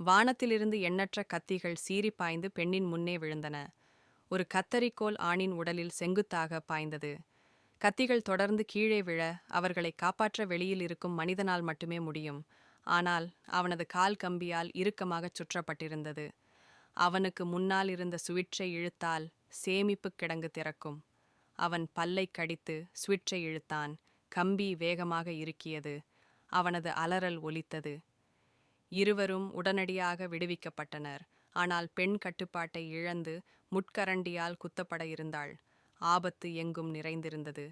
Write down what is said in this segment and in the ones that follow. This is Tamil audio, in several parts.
வானத்திலிருந்து எண்ணற்ற கத்திகள் சீறி பாய்ந்து பெண்ணின் முன்னே விழுந்தன. ஒரு கத்தரிக்கோல் ஆணின் உடலில் செங்குத்தாக பாய்ந்தது. கத்திகள் தொடர்ந்து கீழே விழ, அவர்களை காப்பாற்ற வெளியில் இருக்கும் மனிதனால் மட்டுமே முடியும். ஆனால் அவனது கால் கம்பியால் இறுக்கமாகச் சுற்றப்பட்டிருந்தது. அவனுக்கு முன்னால் இருந்த சுவிட்சை இழுத்தால் சேமிப்பு கிடங்கு திறக்கும். அவன் பல்லைக் கடித்து சுவிட்சை இழுத்தான். கம்பி வேகமாக இறுக்கியது. அவனது அலறல் ஒலித்தது. இருவரும் உடனடியாக விடுவிக்கப்பட்டனர். ஆனால் பெண் கட்டுப்பாட்டை இழந்து முட்கரண்டியால் குத்தப்பட இருந்தாள். ஆபத்து எங்கும் நிறைந்திருந்தது.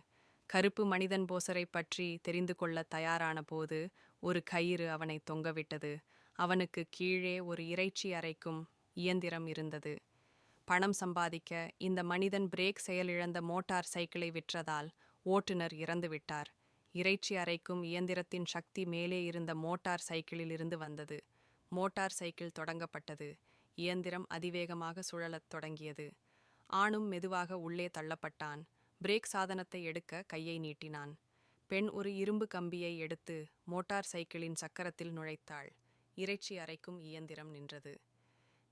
கருப்பு மனிதன் போசரை பற்றி தெரிந்து கொள்ள தயாரான போது ஒரு கயிறு அவனை தொங்கவிட்டது. அவனுக்கு கீழே ஒரு இறைச்சி அரைக்கும் இயந்திரம் இருந்தது. பணம் சம்பாதிக்க இந்த மனிதன் பிரேக் செயலிழந்த மோட்டார் சைக்கிளை விற்றதால் ஓட்டுநர் இறந்துவிட்டார். இறைச்சி அரைக்கும் இயந்திரத்தின் சக்தி மேலே இருந்த மோட்டார் சைக்கிளில் இருந்து வந்தது. மோட்டார் சைக்கிள் தொடங்கப்பட்டது. இயந்திரம் அதிவேகமாக சுழலத் தொடங்கியது. ஆணும் மெதுவாக உள்ளே தள்ளப்பட்டான். பிரேக் சாதனத்தை எடுக்க கையை நீட்டினான். பெண் ஒரு இரும்பு கம்பியை எடுத்து மோட்டார் சைக்கிளின் சக்கரத்தில் நுழைத்தாள். இறைச்சி அரைக்கும் இயந்திரம் நின்றது.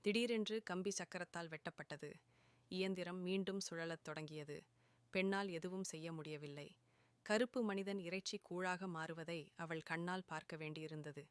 திடீரென்று கம்பி சக்கரத்தால் வெட்டப்பட்டது. இயந்திரம் மீண்டும் சுழலத் தொடங்கியது. பெண்ணால் எதுவும் செய்ய முடியவில்லை. கருப்பு மனிதன் இறைச்சி கூழாக மாறுவதை அவள் கண்ணால் பார்க்க வேண்டியிருந்தது.